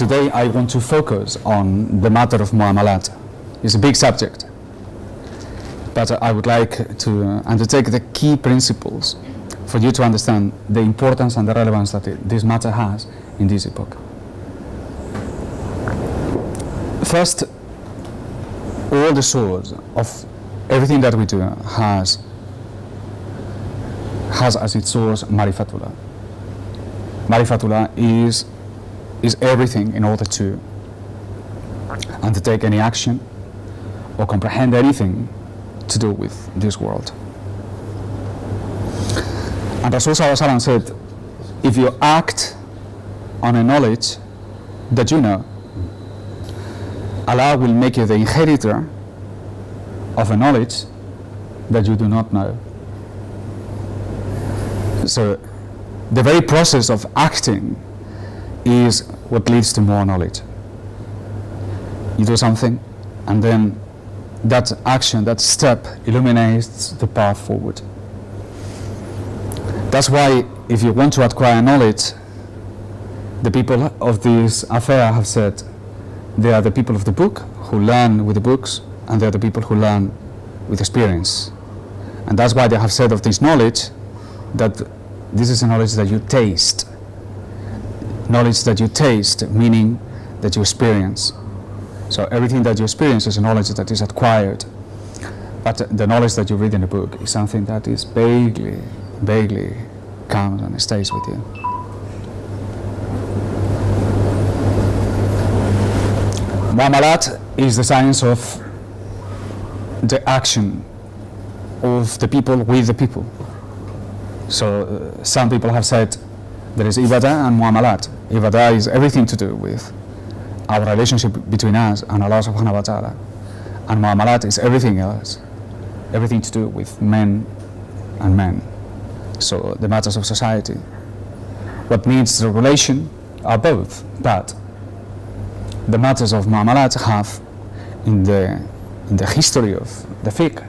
Today I want to focus on the matter of Muamalat. It's a big subject, but I would like to undertake the key principles for you to understand the importance and the relevance that this matter has in this epoch. First, all the source of everything that we do has as its source Marifatullah. Marifatullah is everything in order to undertake any action or comprehend anything to do with this world. And Rasul sallallahi said, if you act on a knowledge that you know, Allah will make you the inheritor of a knowledge that you do not know. So the very process of acting is what leads to more knowledge. You do something, and then that action, that step, illuminates the path forward. That's why, if you want to acquire knowledge, the people of this affair have said they are the people of the book who learn with the books, and they are the people who learn with experience. And that's why they have said of this knowledge that this is a knowledge that you taste. Knowledge that you taste, meaning that you experience. So everything that you experience is a knowledge that is acquired. But the knowledge that you read in a book is something that is vaguely comes and stays with you. Muamalat is the science of the action of the people with the people. So some people have said there is ibadah and muamalat. Ibadah is everything to do with our relationship between us and Allah subhanahu wa ta'ala. And muamalat is everything else, everything to do with men and men. So the matters of society. What needs regulation are both, but the matters of muamalat have, in the history of the fiqh,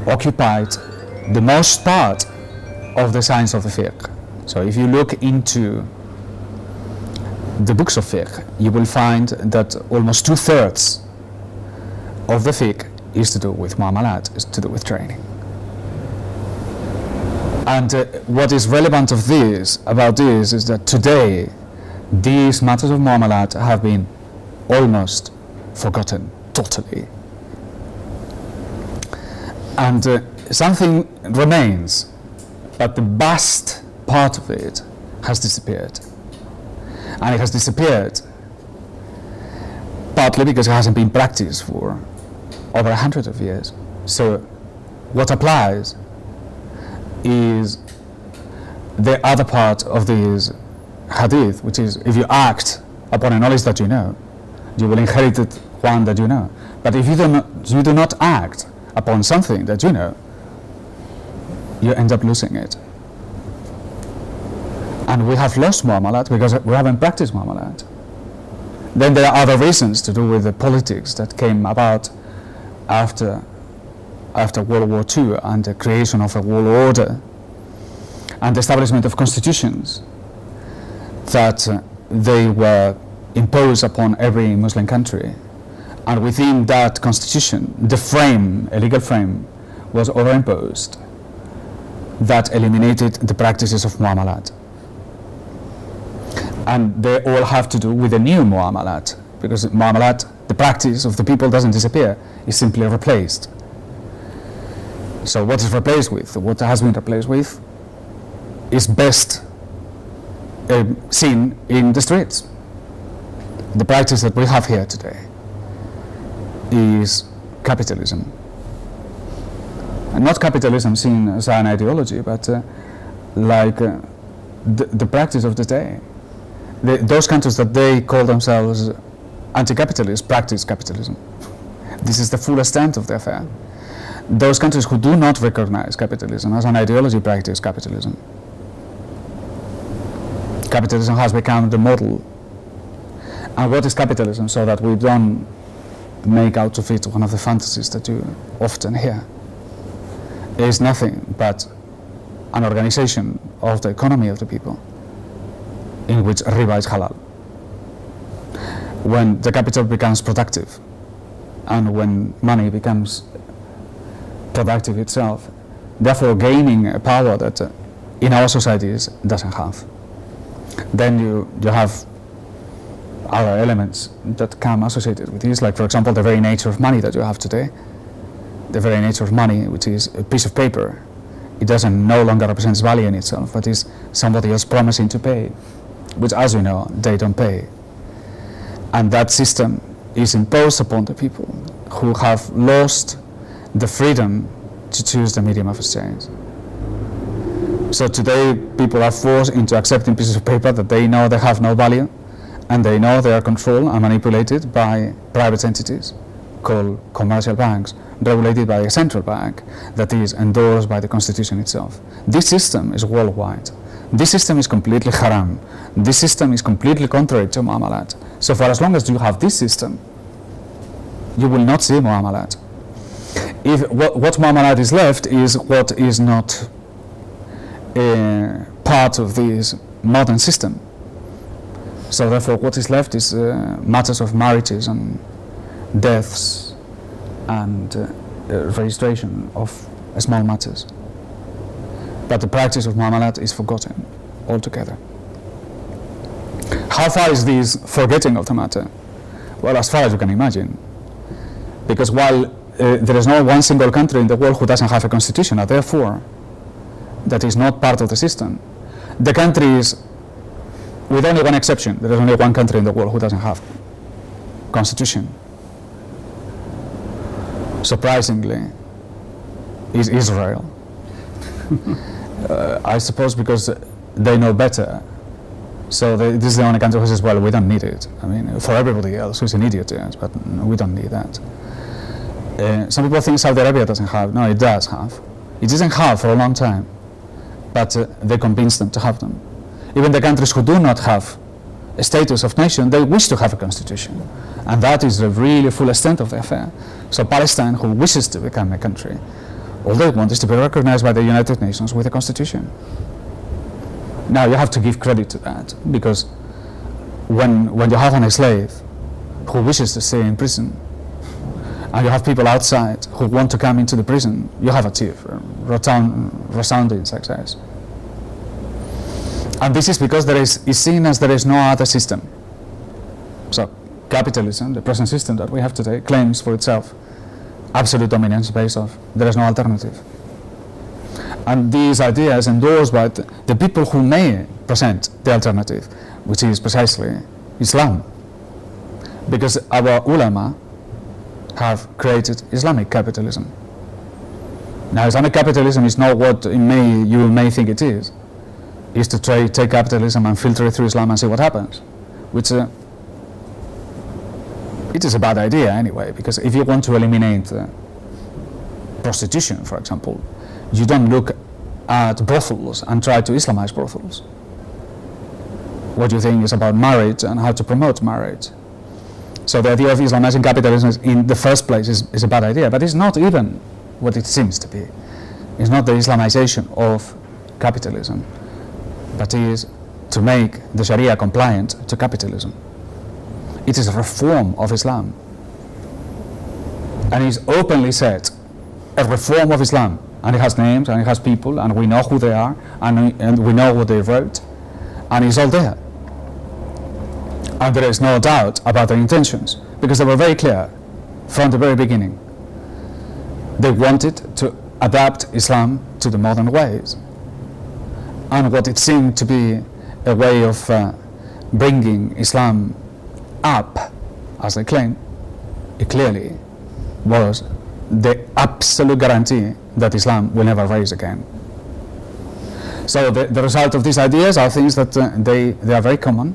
occupied the most part of the science of the fiqh. So if you look into the books of fiqh, you will find that almost 2/3 of the fiqh is to do with muamalat, is to do with trading. And what is relevant about this is that today these matters of muamalat have been almost forgotten totally. And something remains, but the vast part of it has disappeared. And it has disappeared partly because it hasn't been practiced for over 100 of years. So what applies is the other part of this hadith, which is if you act upon a knowledge that you know, you will inherit one that you know. But if you do not act upon something that you know, you end up losing it. And we have lost muamalat because we haven't practiced muamalat. Then there are other reasons to do with the politics that came about after World War II and the creation of a world order and the establishment of constitutions that they were imposed upon every Muslim country. And within that constitution, the frame, a legal frame, was overimposed that eliminated the practices of muamalat. And they all have to do with the new muamalat, because muamalat, the practice of the people, doesn't disappear, it's simply replaced. So what is replaced with, what has been replaced with, is best seen in the streets. The practice that we have here today is capitalism. And not capitalism seen as an ideology, but the practice of the day. Those countries that they call themselves anti-capitalist practice capitalism. This is the full extent of the affair. Those countries who do not recognize capitalism as an ideology practice capitalism. Capitalism has become the model. And what is capitalism, so that we don't make out of it one of the fantasies that you often hear? It is nothing but an organization of the economy of the people in which riba is halal. when the capital becomes productive and when money becomes productive itself, therefore gaining a power that in our societies doesn't have. Then you have other elements that come associated with this, like for example the very nature of money that you have today. The very nature of money, which is a piece of paper, it doesn't no longer represents value in itself, but is somebody else promising to pay, which, as we know, they don't pay. And that system is imposed upon the people who have lost the freedom to choose the medium of exchange. So today people are forced into accepting pieces of paper that they know they have no value, and they know they are controlled and manipulated by private entities called commercial banks, regulated by a central bank that is endorsed by the Constitution itself. This system is worldwide. This system is completely haram. This system is completely contrary to Muamalat. So for as long as you have this system, you will not see Muamalat. If what Muamalat is left is what is not a part of this modern system. So therefore what is left is matters of marriages and deaths and registration of small matters. But the practice of Muamalat is forgotten altogether. How far is this forgetting of the matter? Well, as far as you can imagine. Because while there is no one single country in the world who doesn't have a constitution, and therefore that is not part of the system. The countries, with only one exception, there is only one country in the world who doesn't have constitution. Surprisingly, is Israel. I suppose because they know better. So this is the only country who says, well, we don't need it. I mean, for everybody else who's an idiot, yes, but we don't need that. Some people think Saudi Arabia doesn't have. No, it does have. It didn't have for a long time, but they convinced them to have them. Even the countries who do not have a status of nation, they wish to have a constitution. And that is the really full extent of the affair. So Palestine, who wishes to become a country, all they want is to be recognized by the United Nations with a constitution. Now you have to give credit to that, because when you have a slave who wishes to stay in prison, and you have people outside who want to come into the prison, you have achieved resounding success. And this is because it's seen as there is no other system. So capitalism, the present system that we have today, claims for itself absolute dominance based off there is no alternative. And these ideas endorsed by the people who may present the alternative, which is precisely Islam. Because our ulama have created Islamic capitalism. Now Islamic capitalism is not what you may think it is. It's to take capitalism and filter it through Islam and see what happens. Which it is a bad idea anyway, because if you want to eliminate prostitution, for example, you don't look at brothels and try to Islamize brothels. What you think is about marriage and how to promote marriage. So the idea of Islamizing capitalism in the first place is a bad idea, but it's not even what it seems to be. It's not the Islamization of capitalism, but it is to make the Sharia compliant to capitalism. It is a reform of Islam. And it's openly said, a reform of Islam. And it has names, and it has people, and we know who they are, and we know what they wrote, and it's all there. And there is no doubt about their intentions, because they were very clear from the very beginning. They wanted to adapt Islam to the modern ways. And what it seemed to be a way of bringing Islam up, as they claim, it clearly was the absolute guarantee that Islam will never rise again. So the result of these ideas are things that they are very common,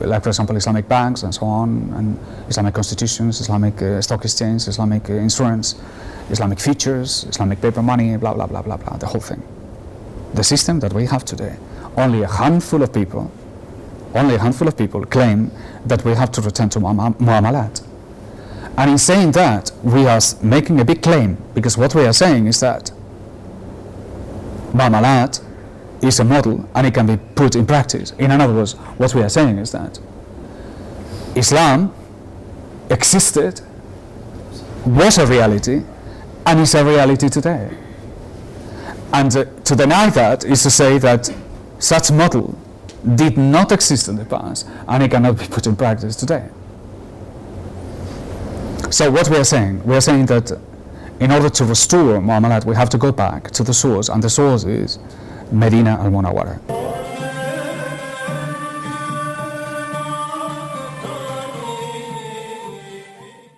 like for example Islamic banks and so on, and Islamic constitutions, Islamic stock exchange, Islamic insurance, Islamic futures, Islamic paper money, blah blah blah blah blah, the whole thing. The system that we have today, only a handful of people claim that we have to return to Muamalat. And in saying that, we are making a big claim, because what we are saying is that Muamalat is a model and it can be put in practice. In other words, what we are saying is that Islam existed, was a reality, and is a reality today. And to deny that is to say that such model did not exist in the past, and it cannot be put in practice today. So what we are saying that in order to restore Muamalat, we have to go back to the source, and the source is Medina al-Munawwara.